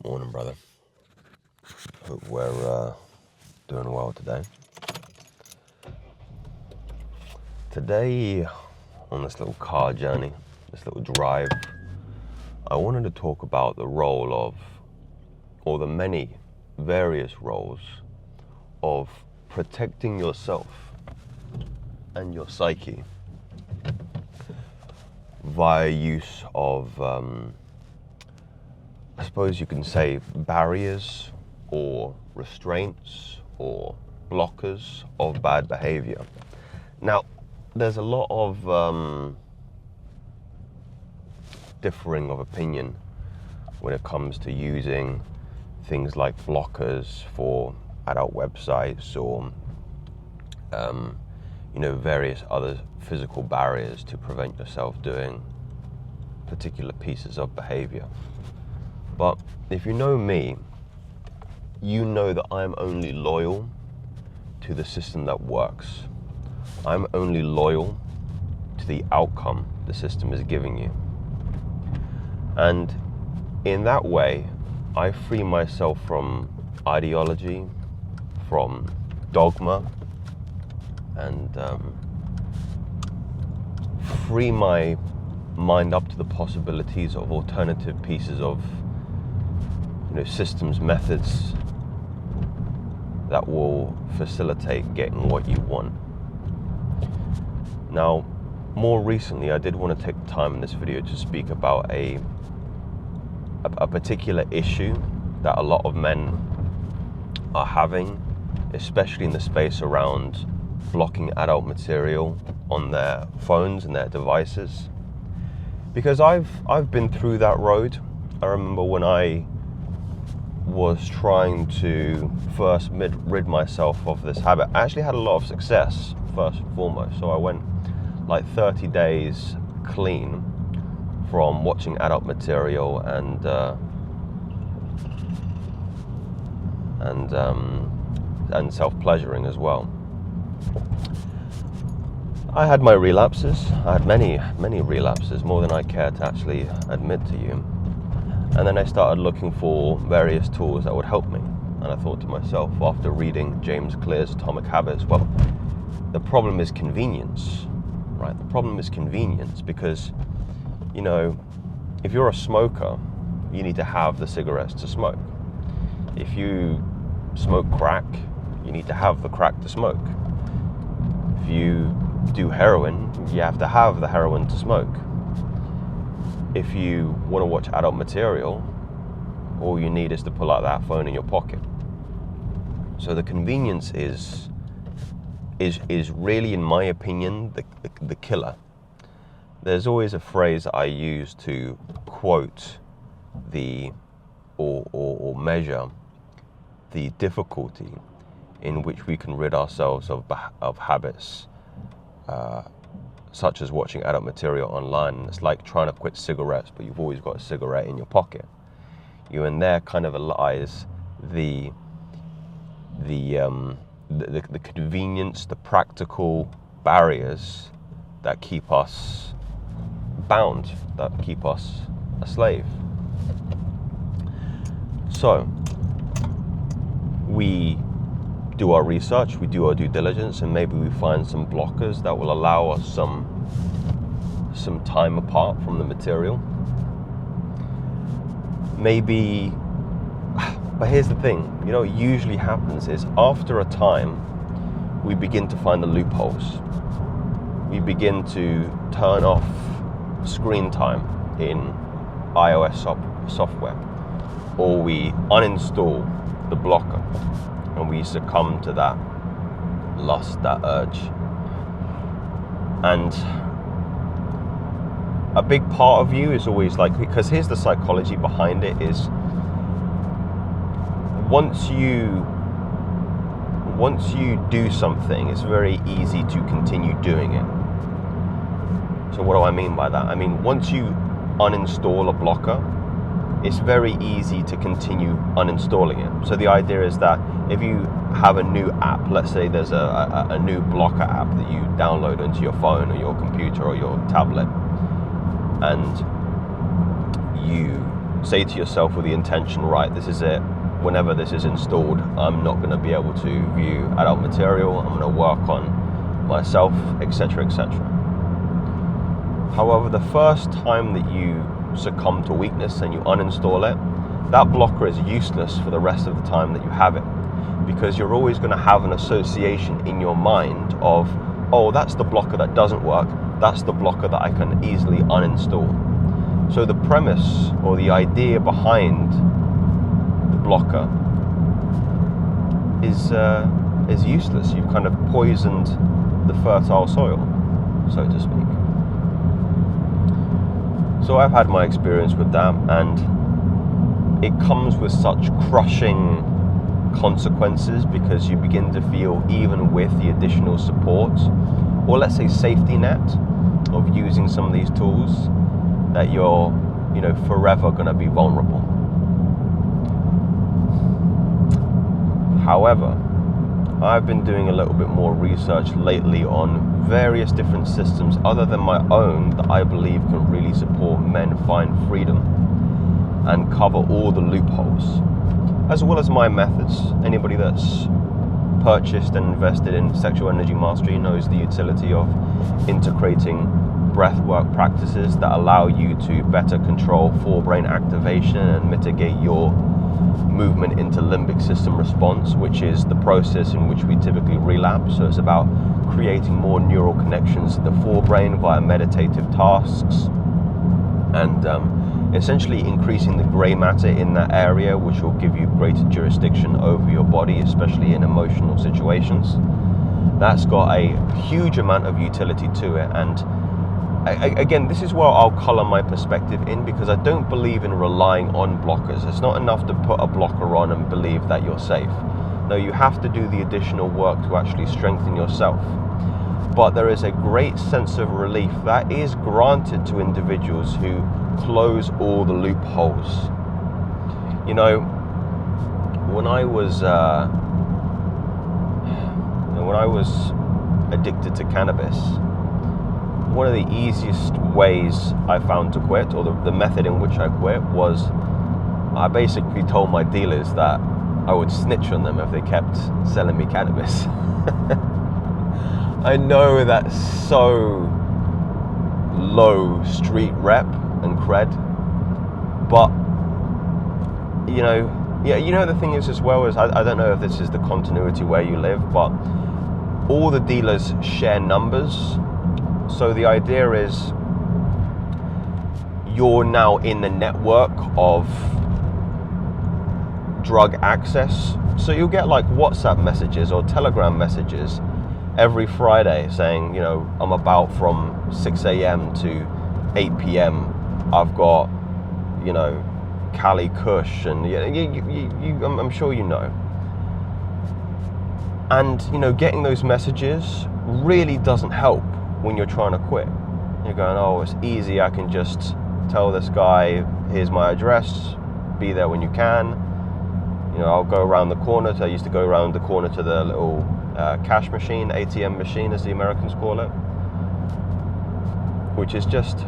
Morning, brother. Hope we're doing well today. Today, on this little car journey, this little drive, I wanted to talk about the role of, or the many various roles of protecting yourself and your psyche via use of, I suppose you can say, barriers or restraints or blockers of bad behavior. Now, there's a lot of differing of opinion when it comes to using things like blockers for adult websites or various other physical barriers to prevent yourself doing particular pieces of behavior. But if you know me, you know that I'm only loyal to the system that works. I'm only loyal to the outcome the system is giving you. And in that way, I free myself from ideology, from dogma, and free my mind up to the possibilities of alternative pieces of systems, methods that will facilitate getting what you want. Now, more recently, I did want to take the time in this video to speak about a particular issue that a lot of men are having, especially in the space around blocking adult material on their phones and their devices. Because I've been through that road. I remember when I was trying to first rid myself of this habit. I actually had a lot of success, first and foremost. So I went like 30 days clean from watching adult material and self-pleasuring as well. I had my relapses. I had many relapses, more than I care to actually admit to you. And then I started looking for various tools that would help me. And I thought to myself, after reading James Clear's Atomic Habits, well, the problem is convenience, right? The problem is convenience because, if you're a smoker, you need to have the cigarettes to smoke. If you smoke crack, you need to have the crack to smoke. If you do heroin, you have to have the heroin to smoke. If you want to watch adult material, all you need is to pull out that phone in your pocket. So the convenience is really, in my opinion, the killer. There's always a phrase that I use to quote or measure the difficulty in which we can rid ourselves of habits such as watching adult material online. It's like trying to quit cigarettes, but you've always got a cigarette in your pocket. And there kind of lies the convenience, the practical barriers that keep us bound, that keep us a slave. So we do our research, we do our due diligence, and maybe we find some blockers that will allow us some time apart from the material. Maybe, but here's the thing, what usually happens is after a time, we begin to find the loopholes. We begin to turn off screen time in iOS software, or we uninstall the blocker, and we succumb to that lust, that urge. And a big part of you is always like, because here's the psychology behind it, is once you do something, it's very easy to continue doing it. So what do I mean by that? I mean, once you uninstall a blocker, it's very easy to continue uninstalling it. So the idea is that if you have a new app, let's say there's a new blocker app that you download into your phone or your computer or your tablet, and you say to yourself with the intention, right, this is it. Whenever this is installed, I'm not going to be able to view adult material. I'm going to work on myself, etc., etc. However, the first time that you succumb to weakness and you uninstall it, that blocker is useless for the rest of the time that you have it, because you're always going to have an association in your mind of, oh, that's the blocker that doesn't work, that's the blocker that I can easily uninstall. So the premise or the idea behind the blocker is useless. You've kind of poisoned the fertile soil, so to speak. So I've had my experience with that, and it comes with such crushing consequences, because you begin to feel, even with the additional support, or let's say safety net of using some of these tools, that you're, forever going to be vulnerable. However, I've been doing a little bit more research lately on various different systems other than my own that I believe can really support men find freedom and cover all the loopholes, as well as my methods. Anybody that's purchased and invested in sexual energy mastery knows the utility of integrating breathwork practices that allow you to better control forebrain activation and mitigate your movement into limbic system response, which is the process in which we typically relapse. So it's about creating more neural connections to the forebrain via meditative tasks, and essentially increasing the grey matter in that area, which will give you greater jurisdiction over your body, especially in emotional situations. That's got a huge amount of utility to it, and again, this is where I'll colour my perspective in, because I don't believe in relying on blockers. It's not enough to put a blocker on and believe that you're safe. No, you have to do the additional work to actually strengthen yourself. But there is a great sense of relief that is granted to individuals who close all the loopholes. When I was addicted to cannabis, one of the easiest ways I found to quit, or the method in which I quit, was I basically told my dealers that I would snitch on them if they kept selling me cannabis. I know that's so low street rep and cred, but the thing is as well is, I don't know if this is the continuity where you live, but all the dealers share numbers. So the idea is you're now in the network of drug access. So you'll get like WhatsApp messages or Telegram messages every Friday saying, I'm about from 6 a.m. to 8 p.m. I've got, Cali Kush, and I'm sure you know. And, getting those messages really doesn't help when you're trying to quit. You're going, oh, it's easy, I can just tell this guy, here's my address, be there when you can. I'll go around the corner. So I used to go around the corner to the little cash machine, ATM machine as the Americans call it, which is just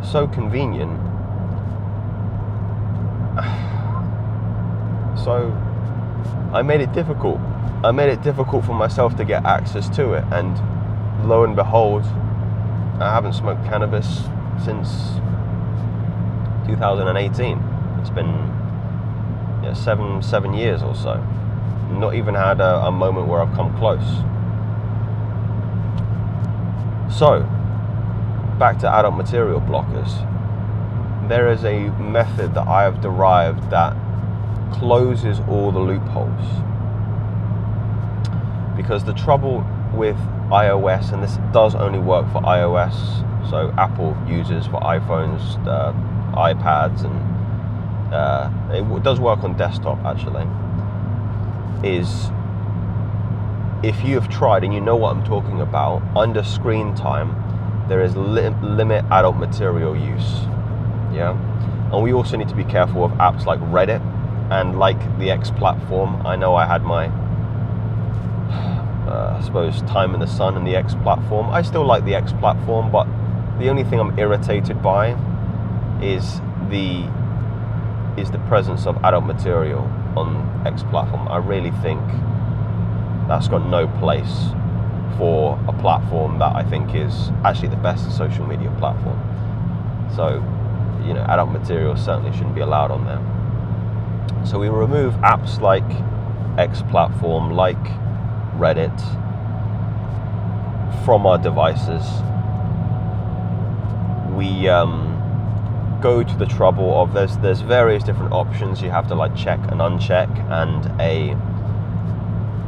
so convenient. So I made it difficult. I made it difficult for myself to get access to it, and lo and behold, I haven't smoked cannabis since 2018. It's been 7 years or so. Not even had a moment where I've come close. So, back to adult material blockers. There is a method that I have derived that closes all the loopholes. Because the trouble with iOS, and this does only work for iOS, so Apple uses for iPhones, iPads, and it does work on desktop actually, is if you have tried, and you know what I'm talking about, under screen time, there is limit adult material use, yeah? And we also need to be careful of apps like Reddit and like the X platform. I know I had my I suppose time in the sun in the X platform. I still like the X platform, but the only thing I'm irritated by is the presence of adult material on X platform. I really think that's got no place for a platform that I think is actually the best social media platform. So, adult material certainly shouldn't be allowed on there. So we remove apps like X platform, like Reddit, from our devices. We go to the trouble of there's various different options you have to like check and uncheck, and a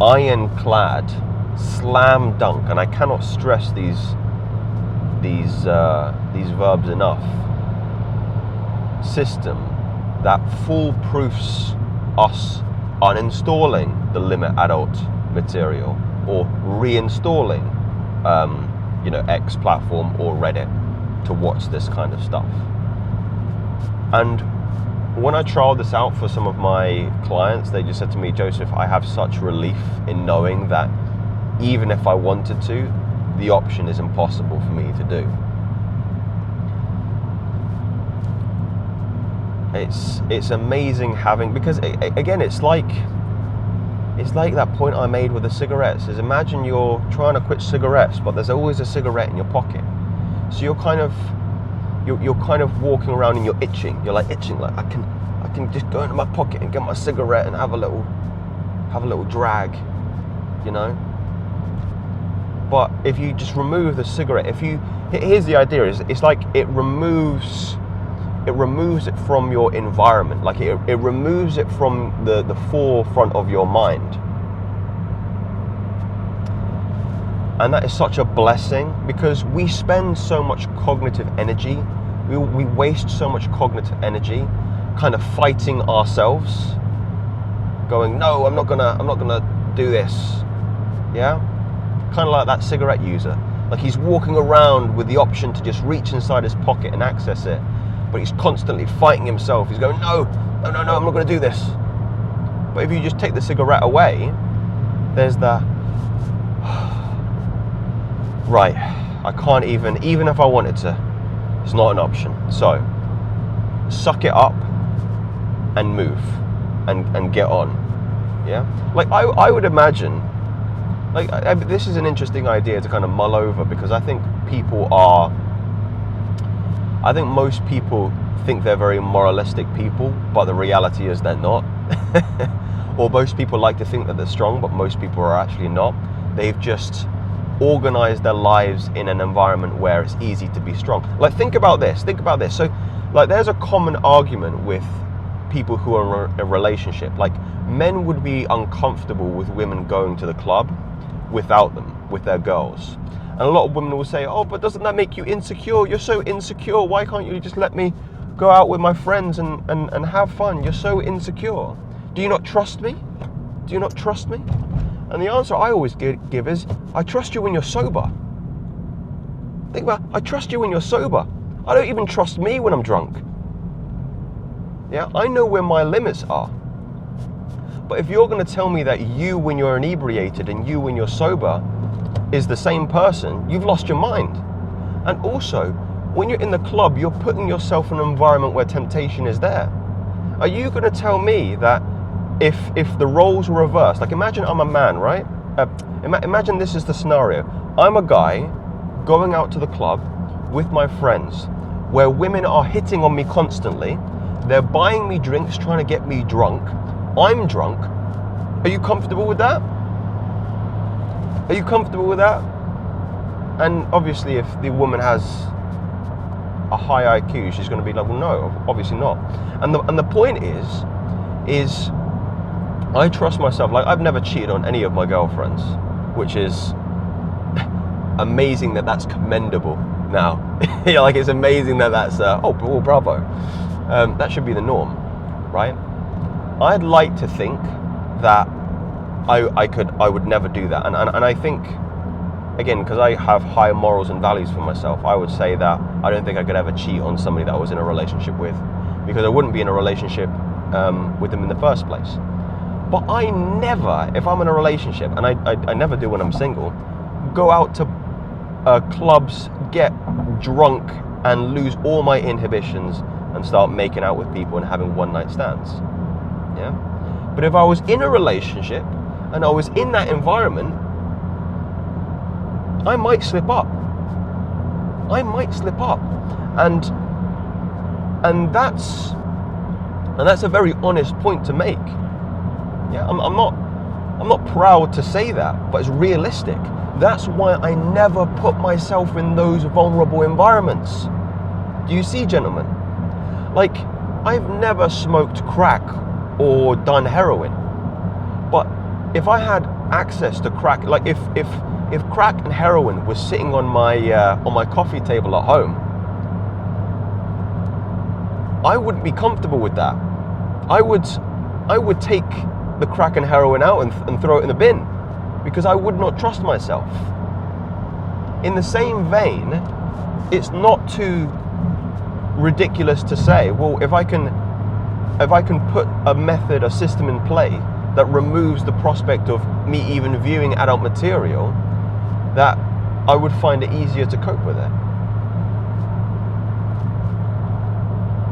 ironclad slam dunk, and I cannot stress these verbs enough, system that foolproofs us uninstalling the limit adult material or reinstalling X platform or Reddit to watch this kind of stuff. And when I trialed this out for some of my clients, they just said to me, Joseph, I have such relief in knowing that even if I wanted to, the option is impossible for me to do. It's amazing having, because again, it's like that point I made with the cigarettes. Is imagine you're trying to quit cigarettes, but there's always a cigarette in your pocket. So you're kind of walking around and you're itching. You're like itching, like I can just go into my pocket and get my cigarette and have a little drag, But if you just remove the cigarette, here's the idea: it's like it removes it from your environment, like it removes it from the forefront of your mind. And that is such a blessing, because we spend so much cognitive energy, we waste so much cognitive energy kind of fighting ourselves, going, no, I'm not gonna do this. Yeah? Kind of like that cigarette user. Like he's walking around with the option to just reach inside his pocket and access it, but he's constantly fighting himself. He's going, no, I'm not gonna do this. But if you just take the cigarette away, there's the right, I can't even if I wanted to, it's not an option. So suck it up and move and get on. Yeah, like I would imagine, like this is an interesting idea to kind of mull over, because I think most people think they're very moralistic people, but the reality is they're not. Or most people like to think that they're strong, but most people are actually not. They've just organize their lives in an environment where it's easy to be strong. Like think about this. So like there's a common argument with people who are in a relationship. Like men would be uncomfortable with women going to the club without them, with their girls. And a lot of women will say, oh, but doesn't that make you insecure? You're so insecure. Why can't you just let me go out with my friends and have fun? You're so insecure. Do you not trust me? Do you not trust me? And the answer I always give is, I trust you when you're sober. Think about it, I trust you when you're sober. I don't even trust me when I'm drunk. Yeah, I know where my limits are. But if you're going to tell me that you when you're inebriated and you when you're sober is the same person, you've lost your mind. And also, when you're in the club, you're putting yourself in an environment where temptation is there. Are you going to tell me that if the roles were reversed, like imagine I'm a man, right? Imagine this is the scenario. I'm a guy going out to the club with my friends where women are hitting on me constantly. They're buying me drinks, trying to get me drunk. I'm drunk. Are you comfortable with that? Are you comfortable with that? And obviously if the woman has a high IQ, she's going to be like, well, no, obviously not. And the point is I trust myself. Like I've never cheated on any of my girlfriends, which is amazing that's commendable now. Yeah, like it's amazing that's bravo. That should be the norm, right? I'd like to think that I would never do that, and I think, again, because I have high morals and values for myself, I would say that I don't think I could ever cheat on somebody that I was in a relationship with, because I wouldn't be in a relationship with them in the first place. But I never, if I'm in a relationship, and I never do when I'm single, go out to clubs, get drunk, and lose all my inhibitions and start making out with people and having one night stands. Yeah. But if I was in a relationship and I was in that environment, I might slip up. And that's a very honest point to make. Yeah, I'm not proud to say that, but it's realistic. That's why I never put myself in those vulnerable environments. Do you see, gentlemen? Like, I've never smoked crack or done heroin, but if I had access to crack, like if crack and heroin was sitting on my coffee table at home, I wouldn't be comfortable with that. I would take the crack and heroin out and throw it in the bin, because I would not trust myself. In the same vein, it's not too ridiculous to say, well, if I can put a system in play that removes the prospect of me even viewing adult material, that I would find it easier to cope with it.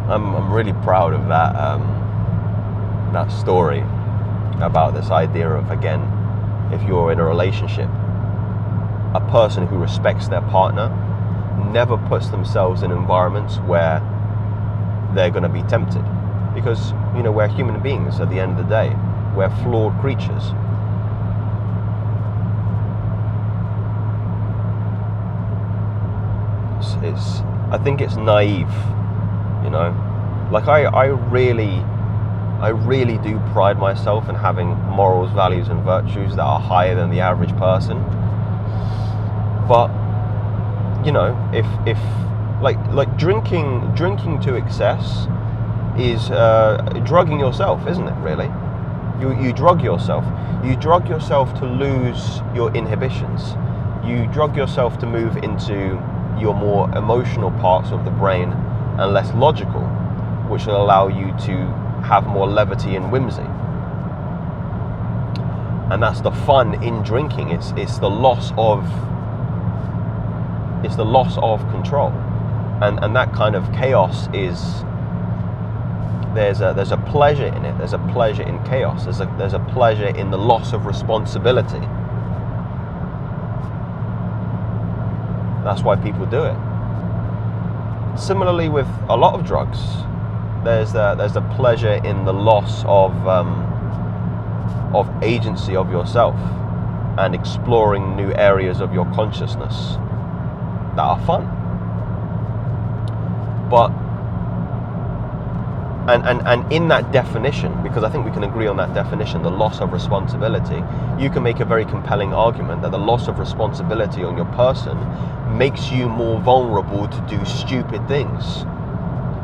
I'm really proud of that story about this idea of, again, if you're in a relationship, a person who respects their partner never puts themselves in environments where they're going to be tempted, because we're human beings at the end of the day. We're flawed creatures. I think it's naive, like I really do pride myself in having morals, values and virtues that are higher than the average person. But if like drinking to excess is drugging yourself, isn't it? Really, you drug yourself. You drug yourself to lose your inhibitions. You drug yourself to move into your more emotional parts of the brain and less logical, which will allow you to have more levity and whimsy. And that's the fun in drinking. It's the loss of control, and that kind of chaos is there's a pleasure in it. There's a pleasure in chaos. There's a pleasure in the loss of responsibility. That's why people do it. Similarly, with a lot of drugs, there's a pleasure in the loss of agency of yourself and exploring new areas of your consciousness that are fun. But and in that definition, because I think we can agree on that definition, the loss of responsibility, you can make a very compelling argument that the loss of responsibility on your person makes you more vulnerable to do stupid things,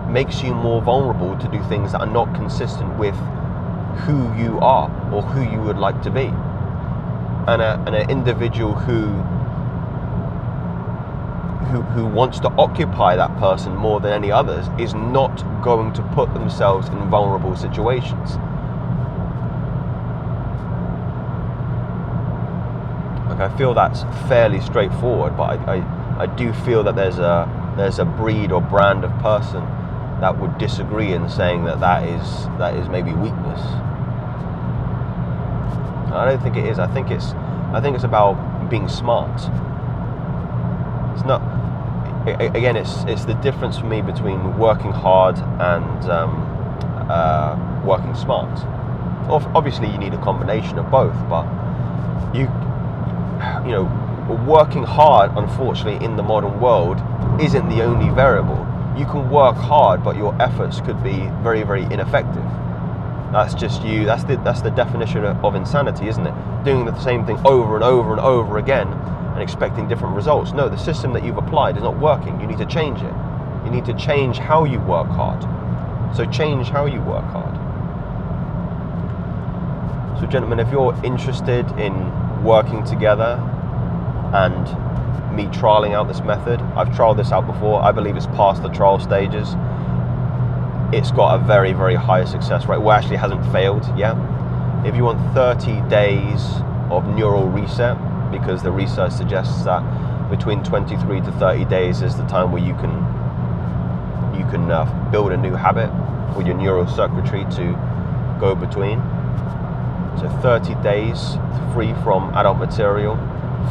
makes you more vulnerable to do things that are not consistent with who you are or who you would like to be. And an individual who wants to occupy that person more than any others is not going to put themselves in vulnerable situations. Like, I feel that's fairly straightforward, but I do feel that there's a breed or brand of person that would disagree in saying that is maybe weakness. I don't think it is. I think it's about being smart. It's not. Again, it's the difference for me between working hard and working smart. Obviously, you need a combination of both, but working hard, unfortunately, in the modern world, isn't the only variable. You can work hard, but your efforts could be very, very ineffective. That's just you. That's the definition of insanity, isn't it? Doing the same thing over and over and over again and expecting different results. No, the system that you've applied is not working. You need to change it. You need to change how you work hard. So change how you work hard. So gentlemen, if you're interested in working together and me trialing out this method, I've trialed this out before. I believe it's past the trial stages. It's got a very, very high success rate. Well, actually hasn't failed yet. If you want 30 days of neural reset, because the research suggests that between 23 to 30 days is the time where you can you can build a new habit for your neural circuitry to go between. So 30 days free from adult material,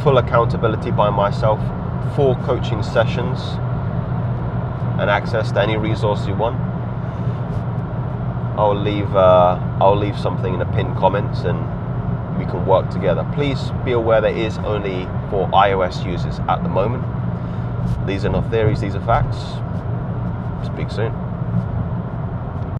full accountability by myself, 4 coaching sessions, and access to any resource you want. I'll leave something in the pinned comments and we can work together. Please be aware that it is only for iOS users at the moment. These are not theories, these are facts. Speak soon.